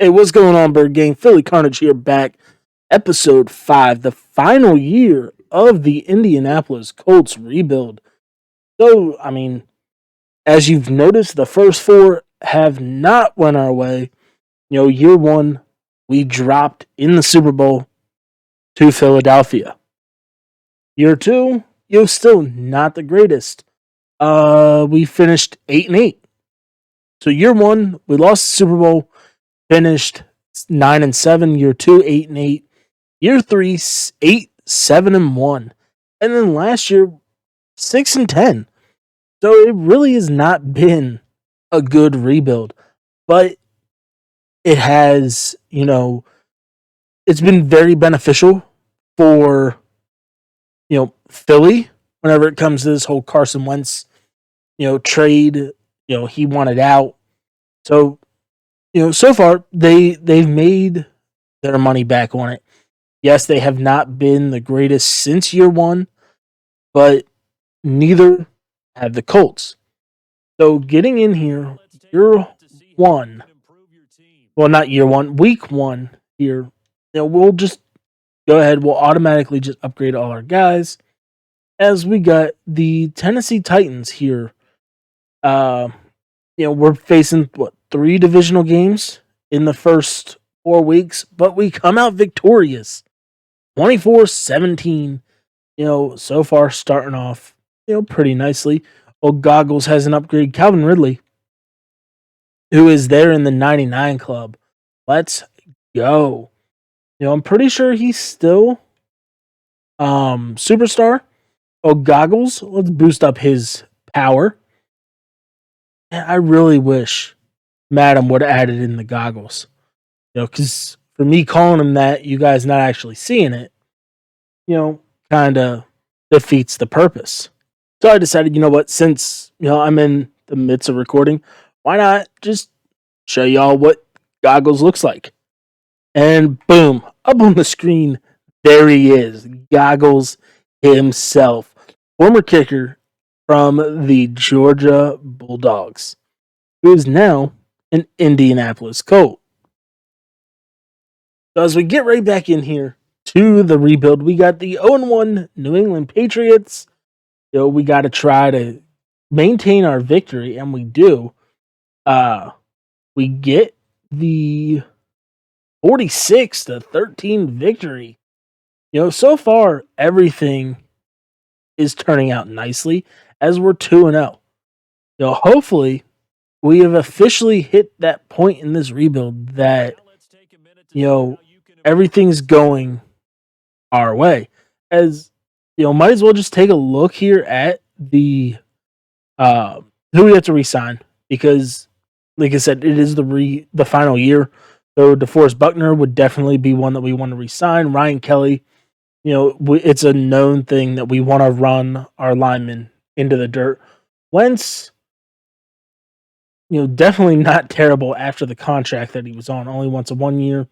Hey, what's going on, Bird Gang? Philly Carnage here, back. Episode 5, the final year of the Indianapolis Colts rebuild. So, as you've noticed, the first four have not went our way. Year one, we dropped in the Super Bowl to Philadelphia. Year two, still not the greatest. We finished 8-8. So year one, we lost the Super Bowl, finished 9-7. Year two, 8-8. Year three, 8-7-1. And then last year, 6-10. So it really has not been a good rebuild. But it has, it's been very beneficial for, Philly whenever it comes to this whole Carson Wentz, trade. He wanted out. So, so far they've made their money back on it. Yes, they have not been the greatest since year one, but neither have the Colts. So getting in here, year one, well, not year one, week one here, we'll just go ahead. We'll automatically just upgrade all our guys as we got the Tennessee Titans here. We're facing, 3 divisional games in the first 4 weeks, but we come out victorious. 24-17, so far starting off, pretty nicely. Old Goggles has an upgrade. Calvin Ridley, who is there in the 99 club. Let's go. I'm pretty sure he's still superstar. Old Goggles, let's boost up his power. I really wish Madam would have added in the goggles. Because for me calling him that, you guys not actually seeing it, kind of defeats the purpose. So I decided, since, I'm in the midst of recording, why not just show y'all what Goggles looks like? And boom, up on the screen, there he is, Goggles himself, former kicker from the Georgia Bulldogs, who is now an Indianapolis Colt. So as we get right back in here to the rebuild, we got the 0-1 New England Patriots. We got to try to maintain our victory, and we do. We get the 46-13 victory. So far everything is turning out nicely as we're 2-0. Hopefully we have officially hit that point in this rebuild that everything's going our way. As might as well just take a look here at the who we have to resign, because like I said, it is the final year. So DeForest Buckner would definitely be one that we want to resign. Ryan Kelly, it's a known thing that we want to run our linemen into the dirt. Wentz, definitely not terrible after the contract that he was on. Only wants a 1 year.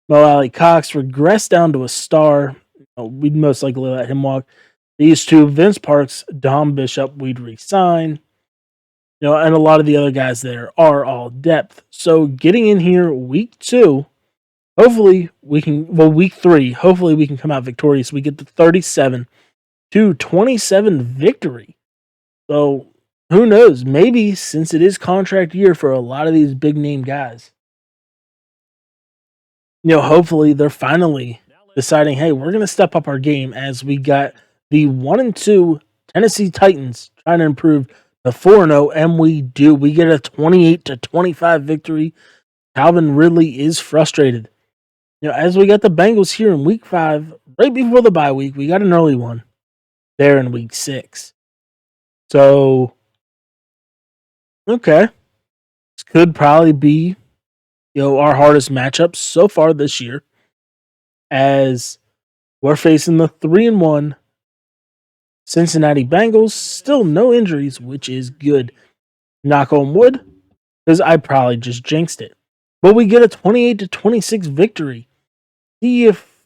Mo Alley Cox regressed down to a star. We'd most likely let him walk. These two, Vince Parks, Dom Bishop, we'd resign. And a lot of the other guys there are all depth. So getting in here week 2, hopefully we can, week 3, hopefully we can come out victorious. We get the 37-27 victory. So who knows? Maybe since it is contract year for a lot of these big name guys, hopefully they're finally deciding, hey, we're going to step up our game, as we got the 1-2 Tennessee Titans trying to improve the 4-0, and we do. We get a 28-25 victory. Calvin Ridley is frustrated. As we got the Bengals here in week 5, right before the bye week, we got an early one there in week 6. So, okay. This could probably be, our hardest matchup so far this year, as we're facing the 3-1 Cincinnati Bengals. Still no injuries, which is good. Knock on wood, because I probably just jinxed it. But we get a 28-26 victory. See if,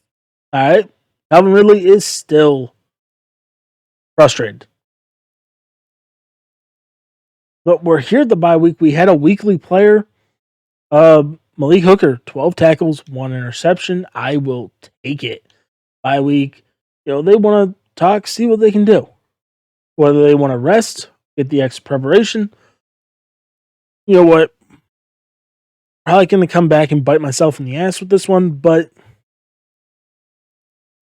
all right, Calvin Ridley is still frustrated. But we're here at the bye week. We had a weekly player. Malik Hooker, 12 tackles, 1 interception. I will take it. Bye week. They want to talk, see what they can do. Whether they want to rest, get the extra preparation. You know what? Probably going to come back and bite myself in the ass with this one, but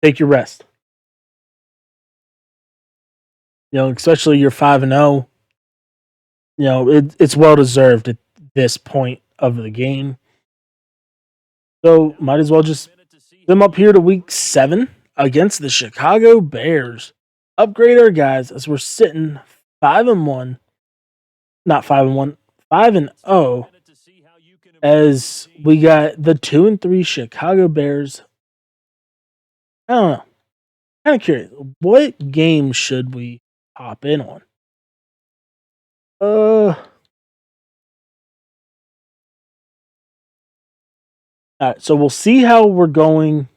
take your rest. Especially you're 5-0. It's well deserved at this point of the game. So might as well just them up here to week 7 against the Chicago Bears. Upgrade our guys as we're sitting 5-1. Not 5-1, 5-0. As we got the 2-3 Chicago Bears. I don't know. Kind of curious. What game should we hop in on? All right, so we'll see how we're going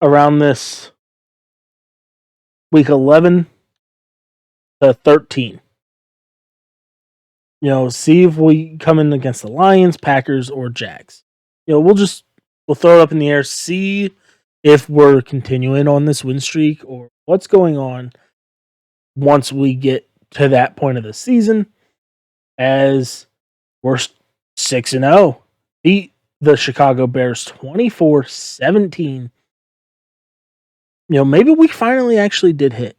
around this week 11 to 13. See if we come in against the Lions, Packers, or Jags. We'll throw it up in the air, see if we're continuing on this win streak or what's going on once we get to that point of the season, as we're 6-0. Beat the Chicago Bears 24-17. Maybe we finally actually did hit.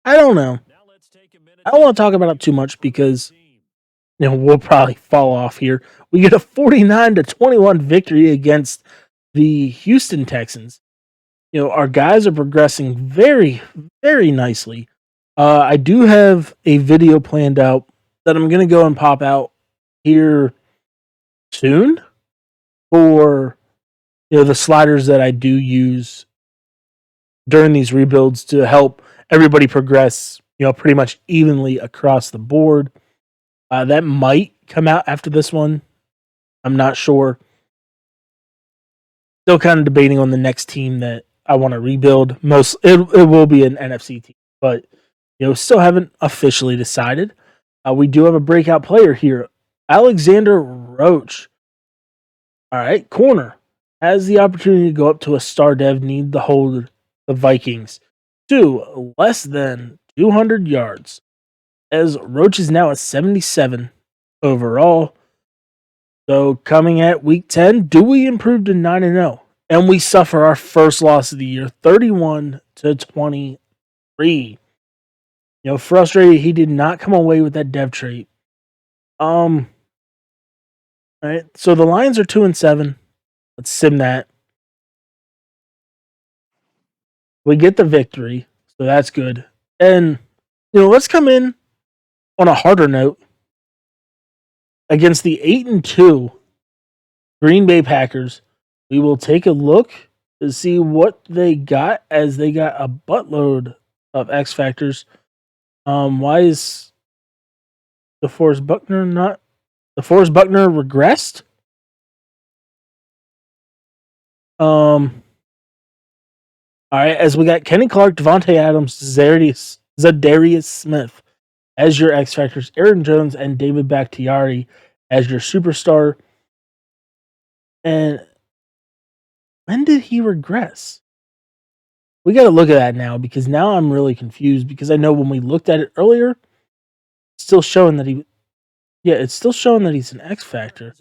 I don't know. I don't want to talk about it too much because we'll probably fall off here. We get a 49-21 victory against the Houston Texans. Our guys are progressing very, very nicely. I do have a video planned out that I'm going to go and pop out here soon for the sliders that I do use during these rebuilds to help everybody progress pretty much evenly across the board. That might come out after this one. I'm not sure. Still kind of debating on the next team that I want to rebuild. It will be an NFC team, but still haven't officially decided. We do have a breakout player here, Alexander Roach. All right, corner has the opportunity to go up to a star dev. Need to hold the Vikings to less than 200 yards. As Roach is now at 77 overall. So coming at week 10, do we improve to 9-0? And we suffer our first loss of the year, 31-23. Frustrated he did not come away with that dev trait. All right, so the Lions are 2-7. Let's sim that. We get the victory, so that's good. And let's come in on a harder note against the 8-2 Green Bay Packers. We will take a look to see what they got, as they got a buttload of X factors. Why is DeForest Buckner not? DeForest Buckner regressed. All right, as we got Kenny Clark, Devontae Adams, Zadarius Smith as your X factors, Aaron Jones and David Bakhtiari as your superstar. And when did he regress? We got to look at that now, because now I'm really confused, because I know when we looked at it earlier, it's still showing that it's still showing that he's an X factor.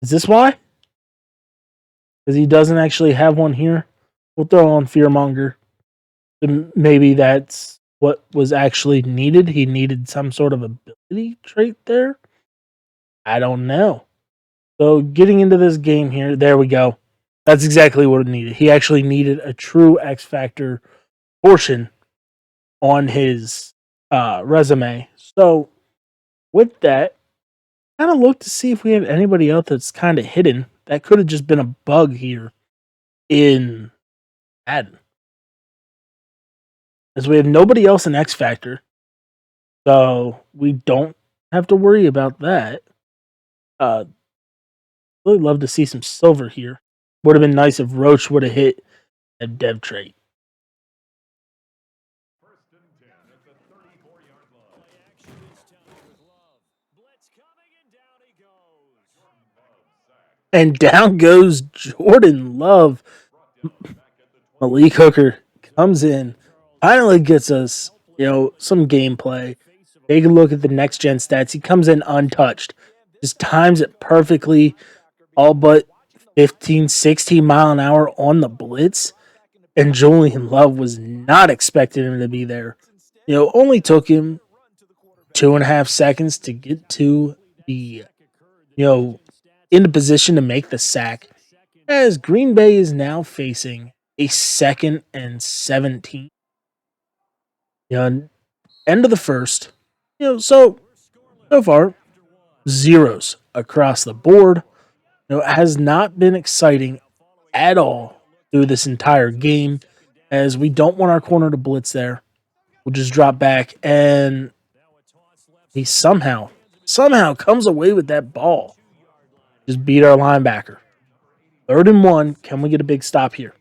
Is this why? Because he doesn't actually have one here. We'll throw on Fearmonger. Maybe that's what was actually needed. He needed some sort of ability trait there. I don't know. So getting into this game here, there we go. That's exactly what it needed. He actually needed a true X Factor portion on his resume. So with that, kind of look to see if we have anybody else that's kind of hidden. That could have just been a bug here in Madden. As we have nobody else in X Factor. So we don't have to worry about that. Really love to see some silver here. Would have been nice if Roach would have hit a dev trait. And down goes Jordan Love. Malik Hooker comes in, finally gets us, some gameplay. Take a look at the next gen stats. He comes in untouched. Just times it perfectly, all but 15, 16 mile an hour on the blitz. And Julian Love was not expecting him to be there. Only took him 2.5 seconds to get to the, in the position to make the sack. As Green Bay is now facing a 2nd and 17. End of the first. So far, zeros across the board. It has not been exciting at all through this entire game, as we don't want our corner to blitz there. We'll just drop back, and he somehow comes away with that ball. Just beat our linebacker. 3rd and 1. Can we get a big stop here?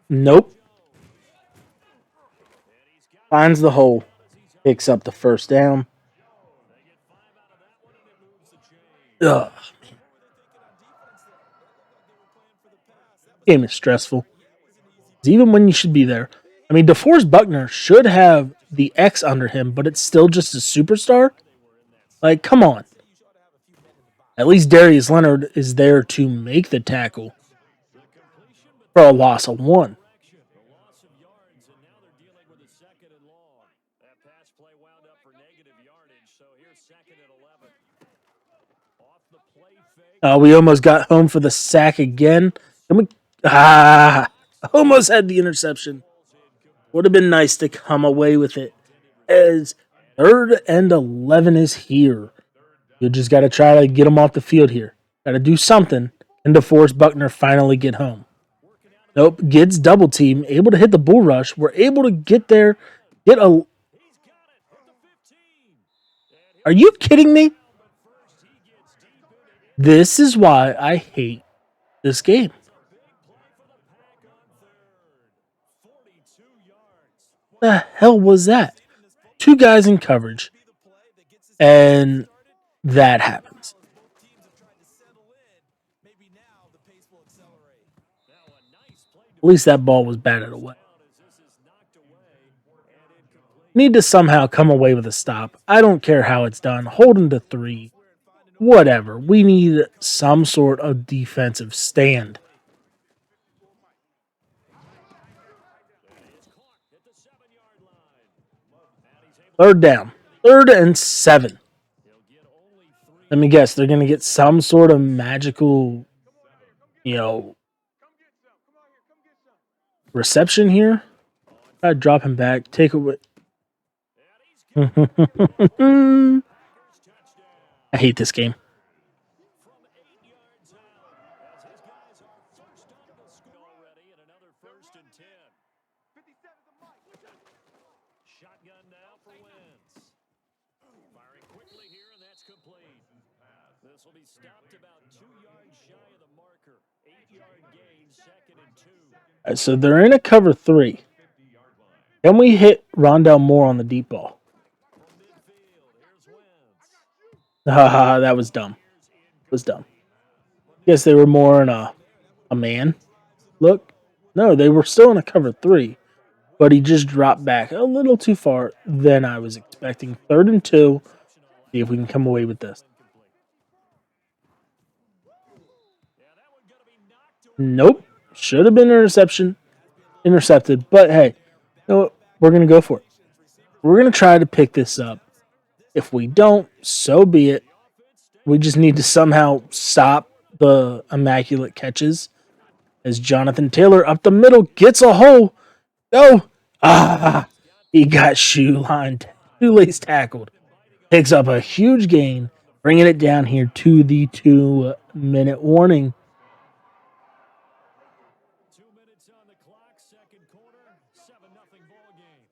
Nope. Finds the hole. Picks up the 1st down. Ugh. Game is stressful. Even when you should be there. I mean, DeForest Buckner should have the X under him, but it's still just a superstar. Like, come on. At least Darius Leonard is there to make the tackle for a loss of 1. We almost got home for the sack again. Almost had the interception. Would have been nice to come away with it. As 3rd and 11 is here. You just got to try to get him off the field here. Got to do something. And DeForest Buckner finally get home. Nope, gets double team, able to hit the bull rush. We're able to get there, Are you kidding me? This is why I hate this game. The hell was that? 2 guys in coverage, and that happens. At least that ball was batted away. Need to somehow come away with a stop. I don't care how it's done. Hold him to 3. Whatever. We need some sort of defensive stand. Third down. 3rd and 7. Let me guess. They're going to get some sort of magical, reception here. I drop him back. Take away. I hate this game. Shotgun now for Wentz. Firing quickly here, and that's complete. This will be stopped about 2 yards shy of the marker. 8-yard gain, 2nd and 2. So they're in a cover 3. Can we hit Rondell Moore on the deep ball? That was dumb. It was dumb. Guess they were more in a man look. No, they were still in a cover 3, but he just dropped back a little too far than I was expecting. 3rd and 2. See if we can come away with this. Nope. Should have been intercepted, but hey, we're going to go for it. We're going to try to pick this up. If we don't, so be it. We just need to somehow stop the immaculate catches. As Jonathan Taylor up the middle gets a hole. Go. He got shoelace tackled. Picks up a huge gain, bringing it down here to the 2-minute warning. 2 minutes on the clock, 2nd quarter, 7-0 ball game.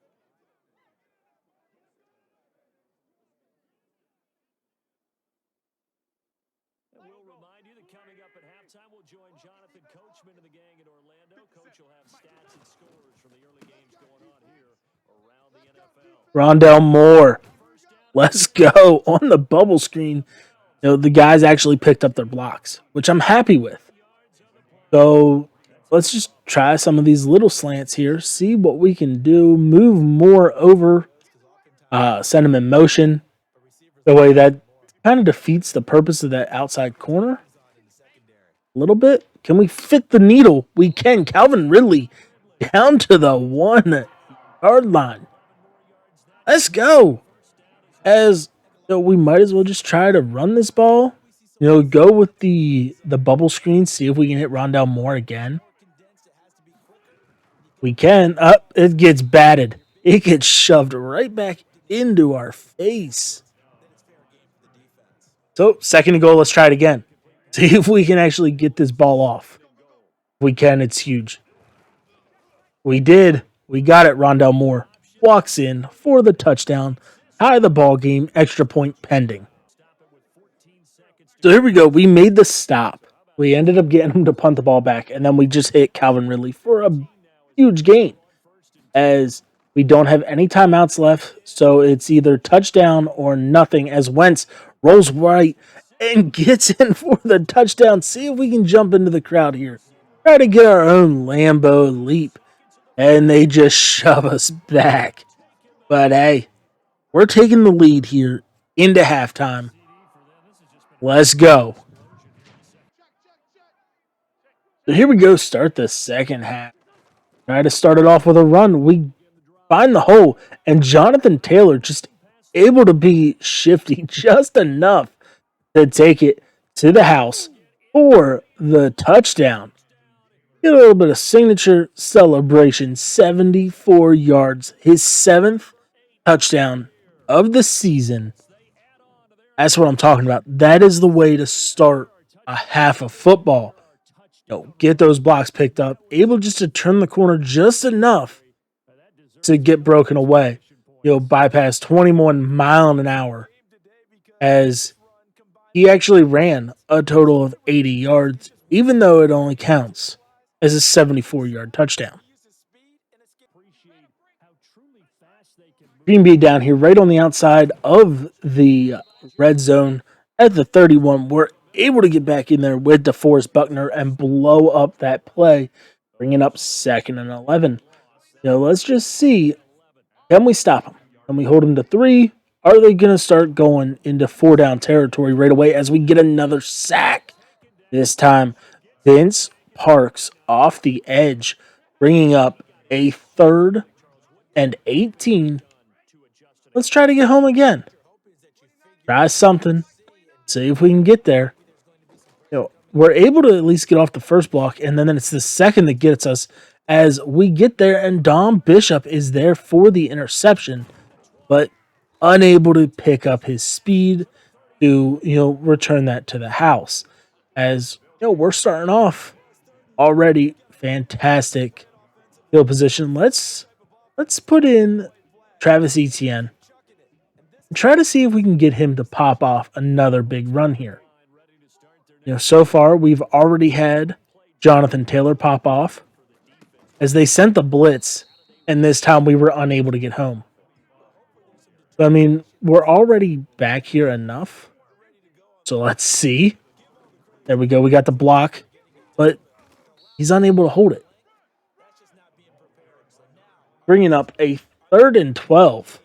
And we'll remind you that coming up at halftime, we'll join Jonathan Coachman and the gang in Orlando. Coach will have stats and scores from the early games going on here around the Rondell Moore. Let's go. On the bubble screen, the guys actually picked up their blocks, which I'm happy with. So let's just try some of these little slants here, see what we can do, move more over, send them in motion. The way that kind of defeats the purpose of that outside corner a little bit. Can we fit the needle? We can. Calvin Ridley down to the 1-yard line. Let's go. We might as well just try to run this ball. Go with the bubble screen, see if we can hit Rondell Moore again. We can. It gets batted. It gets shoved right back into our face. So, second and goal, let's try it again. See if we can actually get this ball off. If we can, it's huge. We did. We got it, Rondell Moore. Walks in for the touchdown. Tie the ball game, extra point pending. So here we go. We made the stop. We ended up getting him to punt the ball back, and then we just hit Calvin Ridley for a huge gain. As we don't have any timeouts left, so it's either touchdown or nothing. As Wentz rolls right and gets in for the touchdown. See if we can jump into the crowd here. Try to get our own Lambeau leap. And they just shove us back. But hey, we're taking the lead here into halftime. Let's go. So here we go, start the second half. Try to start it off with a run. We find the hole, and Jonathan Taylor just able to be shifty just enough to take it to the house for the touchdown. Get a little bit of signature celebration. 74 yards. His 7th touchdown of the season. That's what I'm talking about. That is the way to start a half of football. Get those blocks picked up. Able just to turn the corner just enough to get broken away. Bypass 21 mile an hour. As he actually ran a total of 80 yards, even though it only counts as a 74-yard touchdown. Green Bay down here right on the outside of the red zone at the 31. We're able to get back in there with DeForest Buckner and blow up that play, bringing up 2nd and 11. Let's just see, can we stop him? Can we hold him to 3? Are they going to start going into 4-down territory right away as we get another sack? This time, Vince Parks off the edge, bringing up a 3rd and 18. Let's try to get home again. Try something. See if we can get there. We're able to at least get off the first block, and then it's the second that gets us as we get there, and Dom Bishop is there for the interception, but unable to pick up his speed to, return that to the house. As, we're starting off already fantastic field position. Let's put in Travis Etienne. Try to see if we can get him to pop off another big run here. So far we've already had Jonathan Taylor pop off as they sent the blitz, and this time we were unable to get home. So, we're already back here enough. So let's see. There we go. We got the block, but he's unable to hold it. Bringing up a 3rd and 12.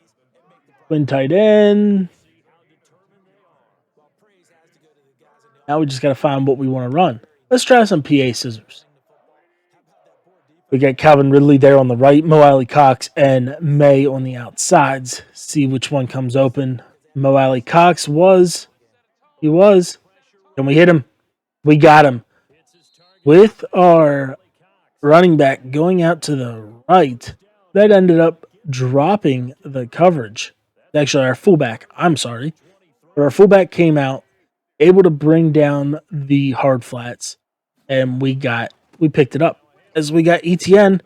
Twin tight end. Now we just got to find what we want to run. Let's try some PA scissors. We got Calvin Ridley there on the right, Mo Alley Cox and May on the outsides. See which one comes open. Mo Alley Cox was. Can we hit him? We got him. With our running back going out to the right, that ended up dropping the coverage. Actually, our fullback. I'm sorry. But our fullback came out, able to bring down the hard flats, and we picked it up. As we got Etienne,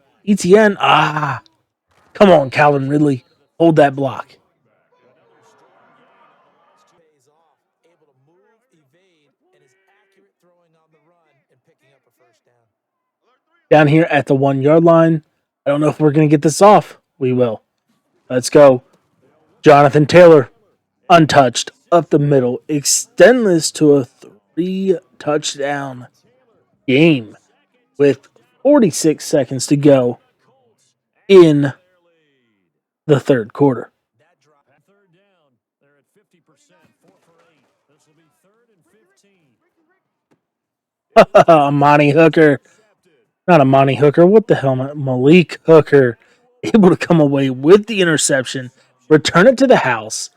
come on, Calvin Ridley, hold that block. Down here at the 1-yard line, I don't know if we're going to get this off. We will. Let's go. Jonathan Taylor, untouched, up the middle, extend this to a 3-touchdown game with 46 seconds to go in the third quarter. Amani Hooker. Not Amani Hooker. What the hell? Malik Hooker. Able to come away with the interception. Return it to the house.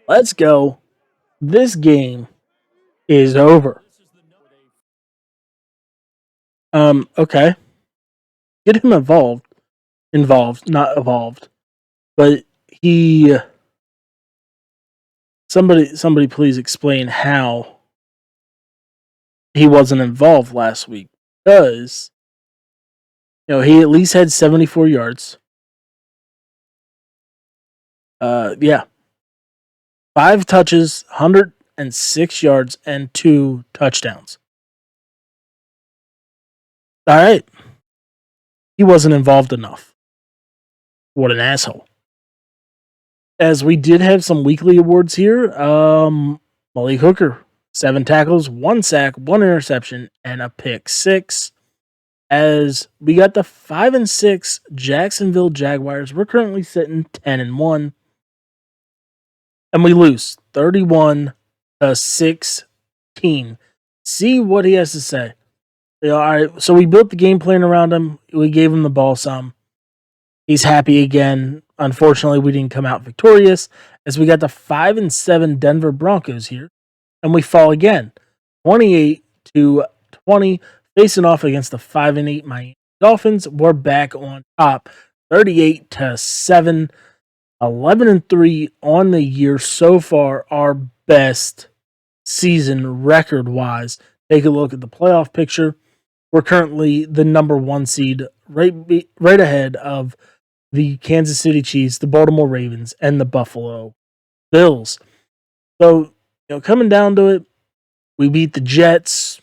Let's go. This game is over. Okay. Get him involved. Not evolved. But he... Somebody please explain how he wasn't involved last week. Because, he at least had 74 yards. Yeah. 5 touches, 106 yards, and 2 touchdowns. All right. He wasn't involved enough. What an asshole. As we did have some weekly awards here, Malik Hooker, 7 tackles, 1 sack, 1 interception, and a pick 6. As we got the 5-6 Jacksonville Jaguars, we're currently sitting 10-1. And we lose 31-16. See what he has to say. All right, so we built the game plan around him. We gave him the ball some. He's happy again. Unfortunately, we didn't come out victorious as we got the 5-7 Denver Broncos here, and we fall again, 28-20, facing off against the 5-8 Miami Dolphins. We're back on top, 38-7, 11-3 on the year so far. Our best season record-wise. Take a look at the playoff picture. We're currently the number 1 seed, right ahead of the Kansas City Chiefs, the Baltimore Ravens, and the Buffalo Bills. So, coming down to it, we beat the Jets.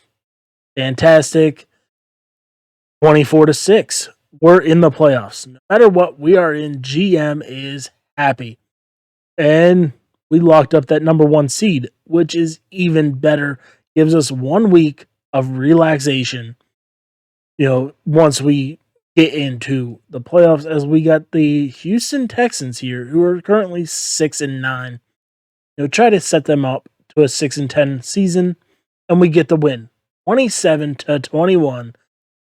Fantastic. 24-6. We're in the playoffs. No matter what, we are in. GM is happy. And we locked up that number 1 seed, which is even better. Gives us 1 week of relaxation. Once we get into the playoffs, as we got the Houston Texans here, who are currently 6-9. Try to set them up to a 6-10 season, and we get the win, 27-21.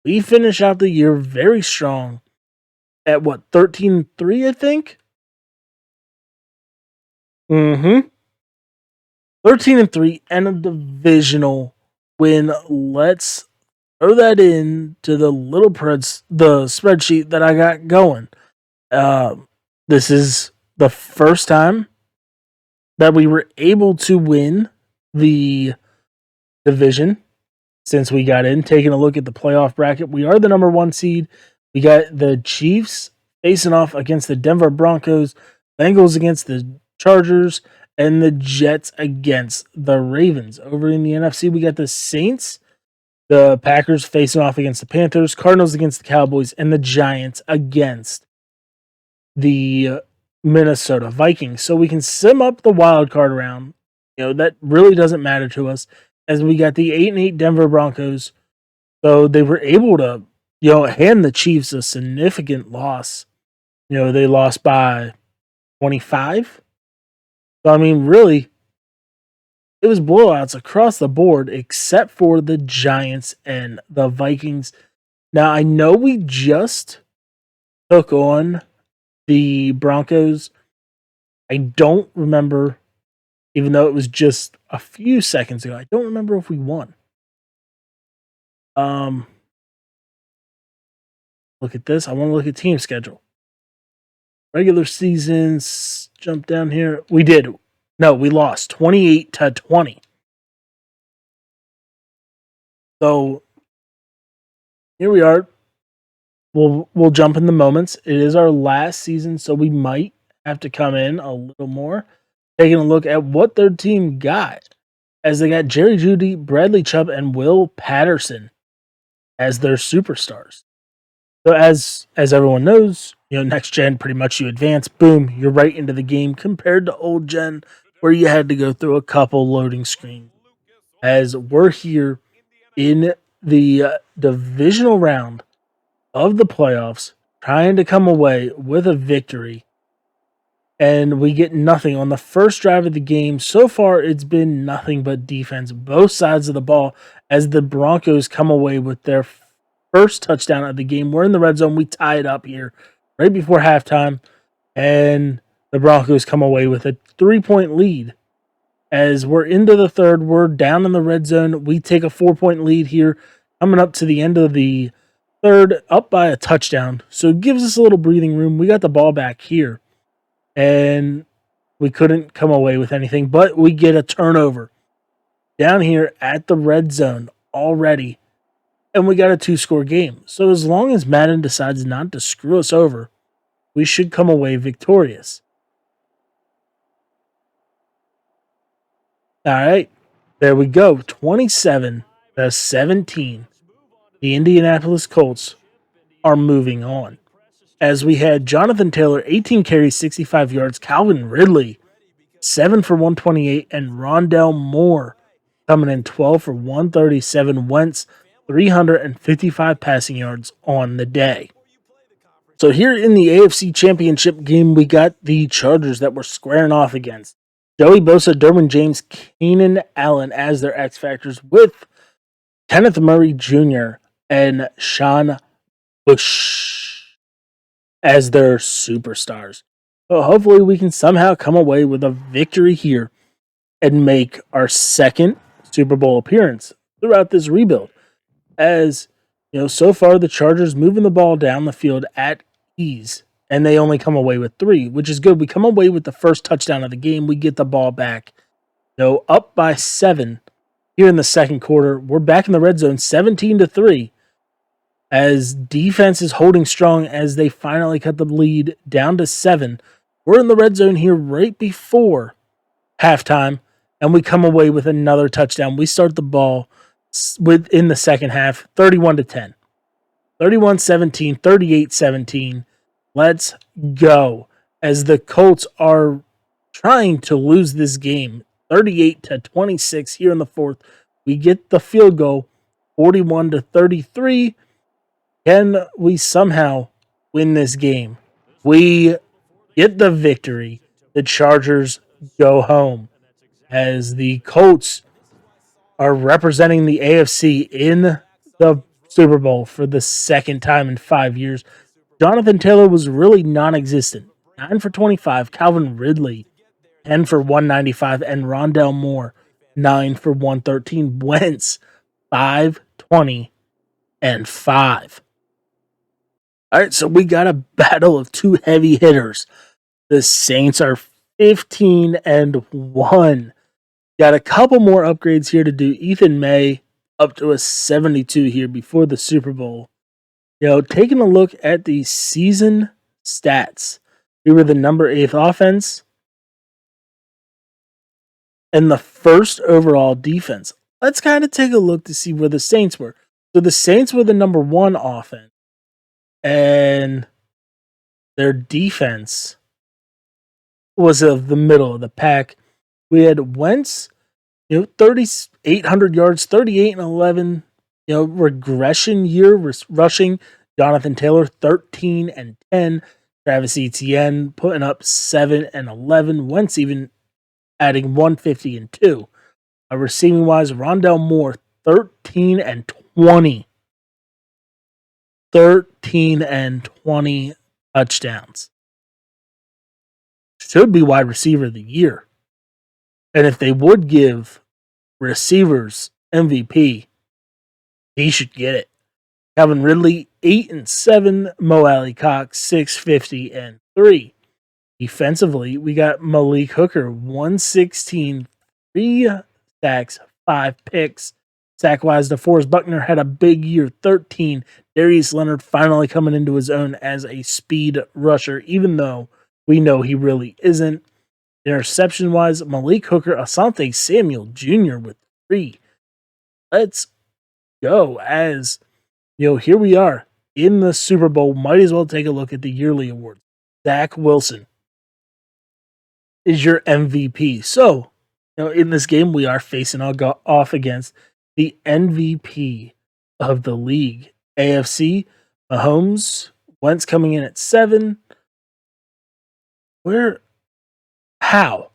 We finish out the year very strong at 13-3, I think. 13-3 and a divisional win. Let's throw that in to the the spreadsheet that I got going. This is the first time that we were able to win the division since we got in. Taking a look at the playoff bracket, we are the number 1 seed. We got the Chiefs facing off against the Denver Broncos, Bengals against the Chargers, and the Jets against the Ravens. Over in the NFC, we got the Saints, the Packers facing off against the Panthers, Cardinals against the Cowboys, and the Giants against the Minnesota Vikings. So we can sim up the wild card round. That really doesn't matter to us, as we got the 8-8 Denver Broncos. So they were able to, hand the Chiefs a significant loss. They lost by 25. So, really, it was blowouts across the board except for the Giants and the Vikings. Now, I know we just took on the Broncos. I don't remember, even though it was just a few seconds ago, I don't remember if we won. Look at this. I want to look at team schedule. Regular seasons, jump down here. We did. No, we lost 28-20. So here we are. We'll jump in the moments. It is our last season, so we might have to come in a little more. Taking a look at what their team got, as they got Jerry Jeudy, Bradley Chubb, and Will Patterson as their superstars. So as everyone knows, next gen, pretty much you advance, boom, you're right into the game compared to old gen where you had to go through a couple loading screens. As we're here in the divisional round of the playoffs, trying to come away with a victory, and we get nothing on the first drive of the game. So far, it's been nothing but defense, both sides of the ball, as the Broncos come away with their first touchdown of the game. We're in the red zone. We tie it up here right before halftime, and the Broncos come away with a 3-point lead. As we're into the third, we're down in the red zone. We take a 4-point lead here, coming up to the end of the third, up by a touchdown. So it gives us a little breathing room. We got the ball back here, and we couldn't come away with anything, but we get a turnover down here at the red zone already, and we got a 2-score game. So as long as Madden decides not to screw us over, we should come away victorious. All right, there we go. 27-17. The Indianapolis Colts are moving on. As we had Jonathan Taylor, 18 carries, 65 yards. Calvin Ridley, 7 for 128. And Rondell Moore coming in 12 for 137. Wentz, 355 passing yards on the day. So here in the AFC Championship game, we got the Chargers that we're squaring off against. Joey Bosa, Derwin James, Keenan Allen as their X Factors, with Kenneth Murray Jr. and Sean Bush as their superstars. So hopefully we can somehow come away with a victory here and make our second Super Bowl appearance throughout this rebuild. As so far the Chargers moving the ball down the field at ease, and they only come away with 3, which is good. We come away with the first touchdown of the game. We get the ball back, up by 7 here in the second quarter. We're back in the red zone, 17-3, as defense is holding strong as they finally cut the lead down to 7. We're in the red zone here right before halftime, and we come away with another touchdown. We start the ball within the second half, 31-10. 31-17, 38-17. Let's go. As the Colts are trying to lose this game, 38-26 here in the fourth. We get the field goal, 41-33. Can we somehow win this game? We get the victory. The Chargers go home, as the Colts are representing the AFC in the Super Bowl for the second time in 5 years. Jonathan Taylor was really non-existent. 9 for 25. Calvin Ridley, 10 for 195. And Rondell Moore, 9 for 113. Wentz, 5-20 and 5. All right, so we got a battle of 2 heavy hitters. The Saints are 15-1. Got a couple more upgrades here to do. Ethan May up to a 72 here before the Super Bowl. Taking a look at the season stats, we were the number 8 offense and the first overall defense. Let's kind of take a look to see where the Saints were. So the Saints were the number 1 offense, and their defense was of the middle of the pack. We had Wentz, 3,800 yards, 38-11. Regression year rushing. Jonathan Taylor, 13-10. Travis Etienne putting up 7-11. Wentz even adding 150-2. Receiving wise, Rondell Moore, 13-20. 13-20 touchdowns. Should be wide receiver of the year. And if they would give receivers MVP, he should get it. Calvin Ridley, 8-7. Mo Alley Cox, 650-3. Defensively, we got Malik Hooker, 116, 3 sacks, 5 picks. Sack-wise, DeForest Buckner had a big year, 13. Darius Leonard finally coming into his own as a speed rusher, even though we know he really isn't. Interception-wise, Malik Hooker, Asante Samuel Jr. with 3. Let's go. As here we are in the Super Bowl, might as well take a look at the yearly awards. Zach Wilson is your MVP. So, in this game, we are facing off against the MVP of the league, AFC, Mahomes. Wentz coming in at 7. How?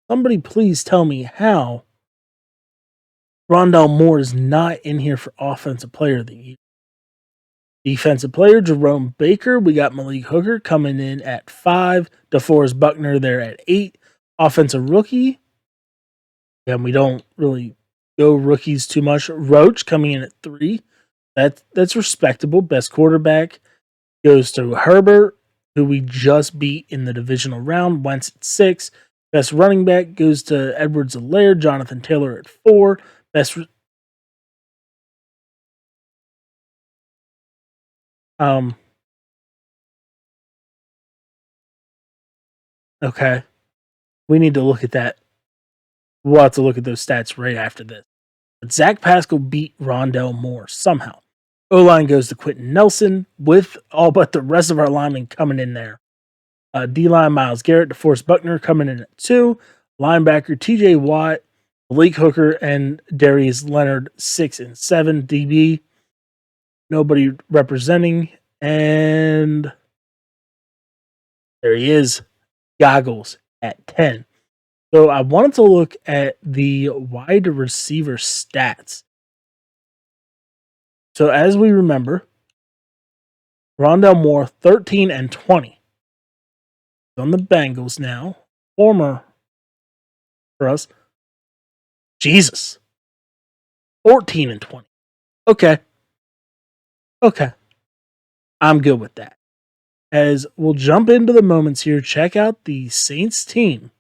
Somebody please tell me how Rondale Moore is not in here for Offensive Player of the Year. Defensive Player, Jerome Baker. We got Malik Hooker coming in at 5. DeForest Buckner there at 8. Offensive Rookie. And we don't really go rookies too much. Roach coming in at 3. That's respectable. Best quarterback goes to Herbert, who we just beat in the divisional round. Wentz at 6. Best running back goes to Edwards-Helaire. Jonathan Taylor at 4. Best okay. We need to look at that. We'll have to look at those stats right after this. But Zach Pascal beat Rondale Moore somehow. O-line goes to Quentin Nelson with all but the rest of our linemen coming in there. D-line, Myles Garrett, DeForest Buckner coming in at 2. Linebacker, TJ Watt, Malik Hooker, and Darius Leonard, 6 and 7. DB, nobody representing. And there he is, Goggles at 10. So I wanted to look at the wide receiver stats. So as we remember, Rondale Moore, 13 and 20. On the Bengals now. Former for us. Jesus. 14 and 20. Okay. I'm good with that. As we'll jump into the moments here, check out the Saints team.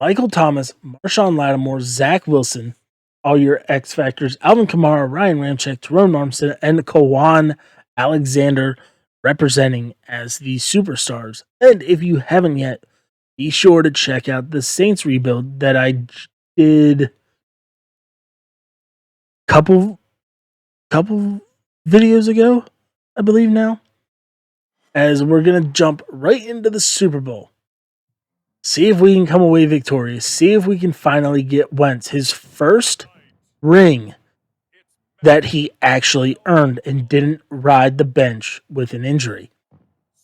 Michael Thomas, Marshawn Lattimore, Zach Wilson, all your X Factors, Alvin Kamara, Ryan Ramczyk, Terron Armstead, and Kawan Alexander representing as the superstars. And if you haven't yet, be sure to check out the Saints rebuild that I did couple videos ago, I believe now. As we're going to jump right into the Super Bowl. See if we can come away victorious. See if we can finally get Wentz his first ring that he actually earned and didn't ride the bench with an injury.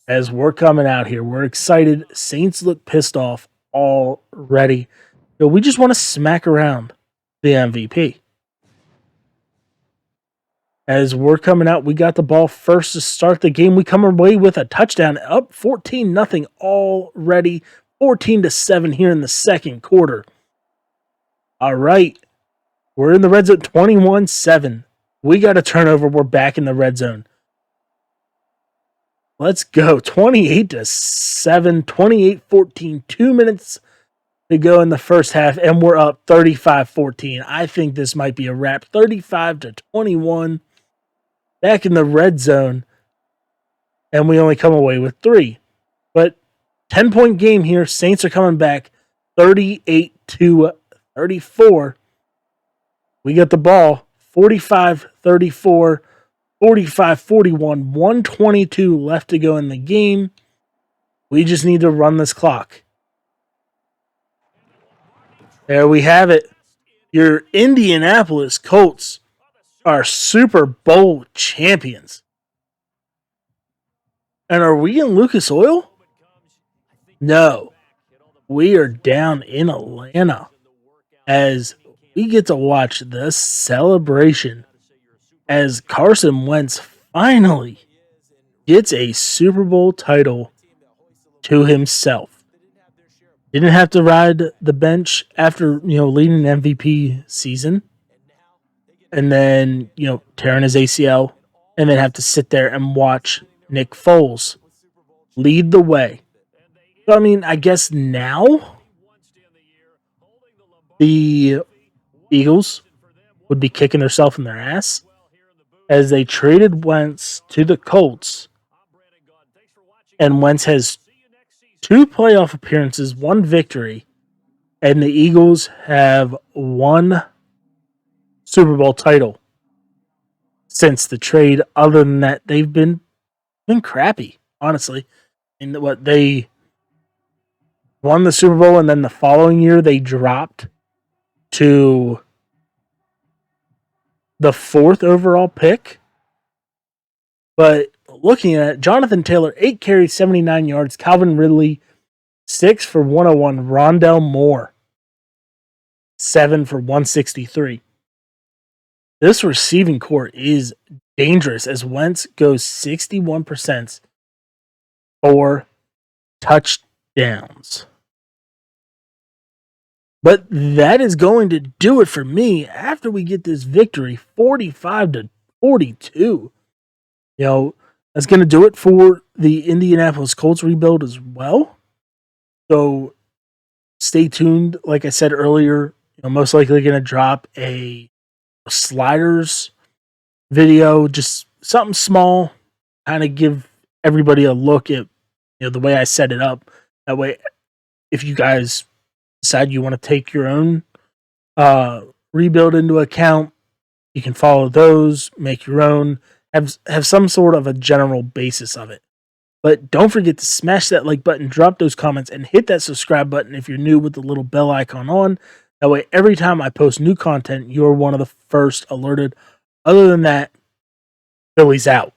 As we're coming out here, we're excited. Saints look pissed off already. So we just want to smack around the MVP. As we're coming out, we got the ball first to start the game. We come away with a touchdown, up 14-0 already. 14-7 here in the second quarter. All right. We're in the red zone, 21-7. We got a turnover. We're back in the red zone. Let's go. 28-7, 28-14. 2 minutes to go in the first half, and we're up 35-14. I think this might be a wrap. 35-21. Back in the red zone, and we only come away with 3. But 10-point game here. Saints are coming back 38-34. We get the ball 45-34, 45-41, 122 left to go in the game. We just need to run this clock. There we have it. Your Indianapolis Colts are Super Bowl champions. And are we in Lucas Oil? No. We are down in Atlanta as we get to watch the celebration as Carson Wentz finally gets a Super Bowl title to himself. Didn't have to ride the bench after, leading an MVP season. And then, tearing his ACL. And then have to sit there and watch Nick Foles lead the way. So, I guess now the Eagles would be kicking themselves in their ass as they traded Wentz to the Colts. And Wentz has 2 playoff appearances, 1 victory, and the Eagles have 1 Super Bowl title since the trade. Other than that, they've been crappy, honestly. And what they won the Super Bowl, and then the following year they dropped to the 4th overall pick. But looking at it, Jonathan Taylor, 8 carries, 79 yards. Calvin Ridley, 6 for 101. Rondell Moore, 7 for 163. This receiving core is dangerous as Wentz goes 61% for touchdowns. But that is going to do it for me after we get this victory, 45-42. That's going to do it for the Indianapolis Colts rebuild as well. So stay tuned. Like I said earlier, most likely going to drop a sliders video, just something small, kind of give everybody a look at the way I set it up. That way, if you guys decide you want to take your own rebuild into account, you can follow those, make your own, have some sort of a general basis of it. But don't forget to smash that like button, drop those comments, and hit that subscribe button if you're new with the little bell icon on. That way, every time I post new content, you're one of the first alerted. Other than that, Philly's out.